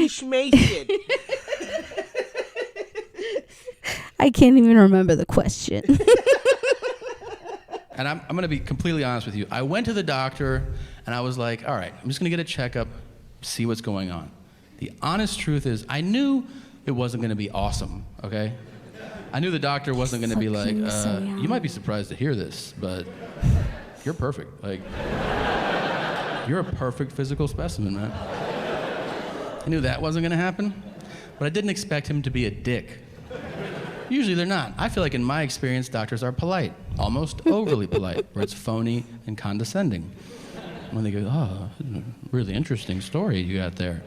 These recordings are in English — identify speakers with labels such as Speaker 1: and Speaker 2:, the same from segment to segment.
Speaker 1: schmation.
Speaker 2: I can't even remember the question.
Speaker 3: And I'm going to be completely honest with you. I went to the doctor, and I was like, all right, I'm just going to get a checkup, see what's going on. The honest truth is, I knew it wasn't going to be awesome, okay? I knew the doctor wasn't going to be like, you might be surprised to hear this, but you're perfect. Like, you're a perfect physical specimen, man. I knew that wasn't going to happen, but I didn't expect him to be a dick. Usually they're not. I feel like in my experience, doctors are polite, almost overly polite, where it's phony and condescending. When they go, oh, really interesting story you got there.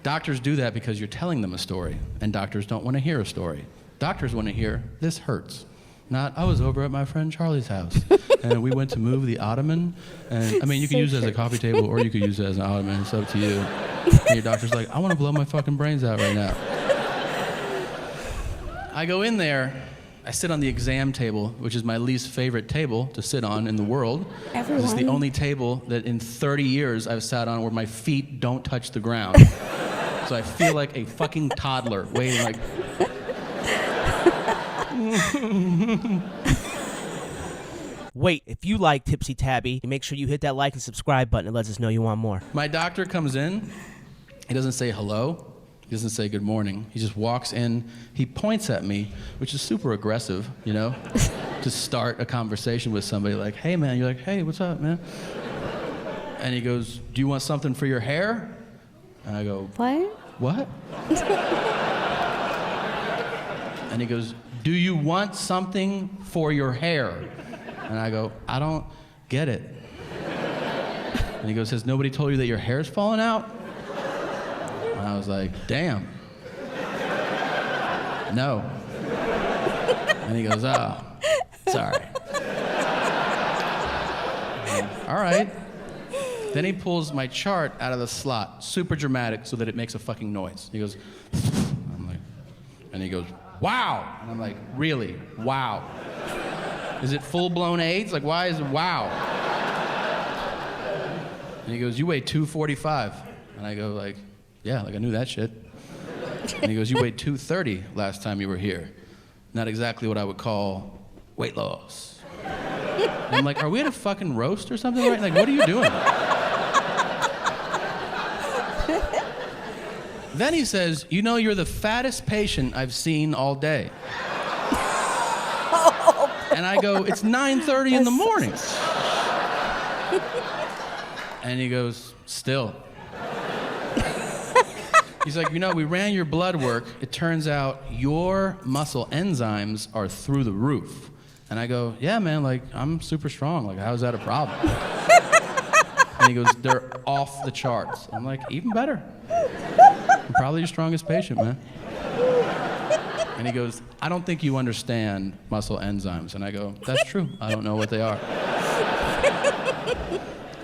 Speaker 3: Doctors do that because you're telling them a story, and doctors don't want to hear a story. Doctors want to hear, this hurts. Not, I was over at my friend Charlie's house, and we went to move the ottoman, and I mean, you can use it as a coffee table, or you could use it as an ottoman, it's up to you. And your doctor's like, I want to blow my fucking brains out right now. I go in there, I sit on the exam table, which is my least favorite table to sit on in the world.
Speaker 2: Everyone.
Speaker 3: This is the only table that in 30 years I've sat on where my feet don't touch the ground. So I feel like a fucking toddler waiting like...
Speaker 1: Wait, if you like Tipsy Tabby, make sure you hit that like and subscribe button. It lets us know you want more.
Speaker 3: My doctor comes in, he doesn't say hello. He doesn't say good morning. He just walks in, he points at me, which is super aggressive, you know, to start a conversation with somebody like, hey man, you're like, hey, what's up, man? And he goes, do you want something for your hair? And I go, what? And he goes, do you want something for your hair? And I go, I don't get it. And he goes, has nobody told you that your hair's falling out? And I was like, damn. No. And he goes, oh, sorry. All right. Then he pulls my chart out of the slot, super dramatic, so that it makes a fucking noise. He goes, I'm like, and he goes, wow. And I'm like, really? Wow. Is it full-blown AIDS? Like, why is it wow? And he goes, you weigh 245. And I go like, yeah, like I knew that shit. And he goes, you weighed 230 last time you were here. Not exactly what I would call weight loss. And I'm like, are we at a fucking roast or something? Right? Like, what are you doing? Then he says, you know, you're the fattest patient I've seen all day. And I go, it's 9:30 in the morning. And he goes, still. He's like, you know, we ran your blood work. It turns out your muscle enzymes are through the roof. And I go, yeah, man, like, I'm super strong. Like, how is that a problem? And he goes, they're off the charts. I'm like, even better. I'm probably your strongest patient, man. And he goes, I don't think you understand muscle enzymes. And I go, that's true. I don't know what they are.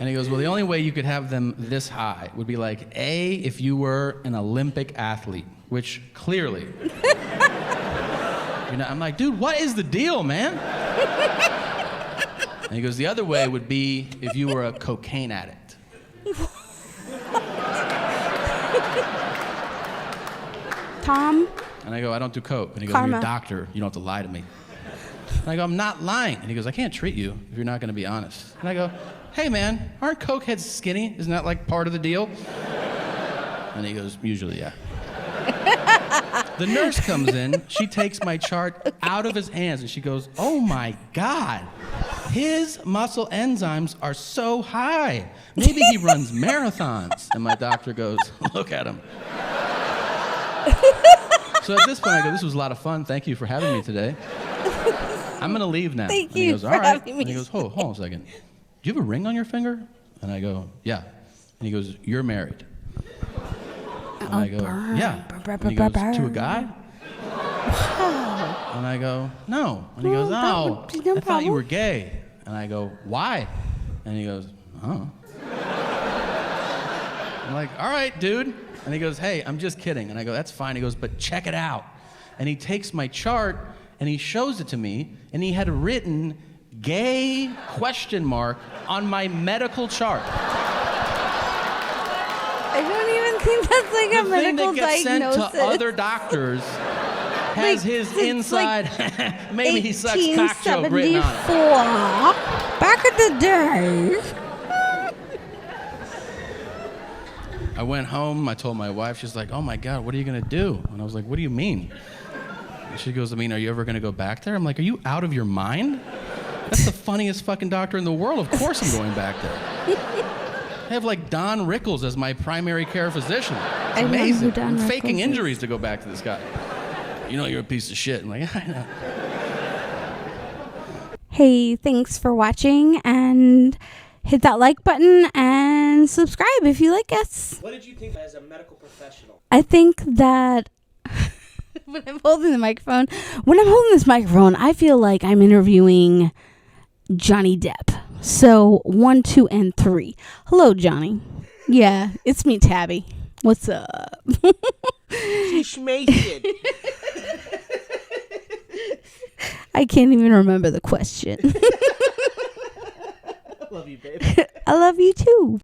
Speaker 3: And he goes, well, the only way you could have them this high would be like, A, if you were an Olympic athlete, which clearly, you know, I'm like, dude, what is the deal, man? And he goes, the other way would be if you were a cocaine addict.
Speaker 2: Tom?
Speaker 3: And I go, I don't do coke. And he goes,
Speaker 2: Karma.
Speaker 3: you're a doctor. You don't have to lie to me. And I go, I'm not lying. And he goes, I can't treat you if you're not going to be honest. And I go, hey, man, aren't cokeheads skinny? Isn't that like part of the deal? And he goes, usually, yeah. The nurse comes in. She takes my chart out of his hands, and she goes, oh, my God. His muscle enzymes are so high. Maybe he runs marathons. And my doctor goes, look at him. So at this point, I go, this was a lot of fun. Thank you for having me today. I'm going to leave now.
Speaker 2: Thank
Speaker 3: and he
Speaker 2: you
Speaker 3: goes,
Speaker 2: for
Speaker 3: all right.
Speaker 2: having me.
Speaker 3: And he goes, hold on a second. Do you have a ring on your finger? And I go, yeah. And he goes, you're married. And I go, yeah. And he goes, to a guy? And I go, no. And he goes, oh, I thought you were gay. And I go, why? And he goes, oh. I'm like, all right, dude. And he goes, hey, I'm just kidding. And I go, that's fine. He goes, but check it out. And he takes my chart and he shows it to me, and he had written gay ? On my medical chart.
Speaker 2: I don't even think that's like a
Speaker 3: The thing
Speaker 2: medical
Speaker 3: that gets
Speaker 2: diagnosis.
Speaker 3: sent to other doctors has
Speaker 2: Like,
Speaker 3: his
Speaker 2: since,
Speaker 3: inside. Maybe he sucks cock joke written on it.
Speaker 2: 1874. Back in the day.
Speaker 3: I went home. I told my wife. She's like, "Oh my God, what are you gonna do?" And I was like, "What do you mean?" And she goes, "I mean, are you ever gonna go back there?" I'm like, "Are you out of your mind? That's the funniest fucking doctor in the world. Of course I'm going back there. I have like Don Rickles as my primary care physician. It's
Speaker 2: I know who
Speaker 3: amazing.
Speaker 2: Don
Speaker 3: I'm faking
Speaker 2: Rickles is.
Speaker 3: injuries to go back to this guy. You know you're a piece of shit." I'm like, "I know."
Speaker 2: Hey, thanks for watching, and hit that like button and subscribe if you like us.
Speaker 1: What did you think as a medical professional?
Speaker 2: I think that when I'm holding this microphone, I feel like I'm interviewing Johnny Depp. So 1, 2, and 3. Hello, Johnny. Yeah, it's me, Tabby. What's up?
Speaker 1: She's schmacing.
Speaker 2: I can't even remember the question.
Speaker 1: Love you, babe.
Speaker 2: I love you too.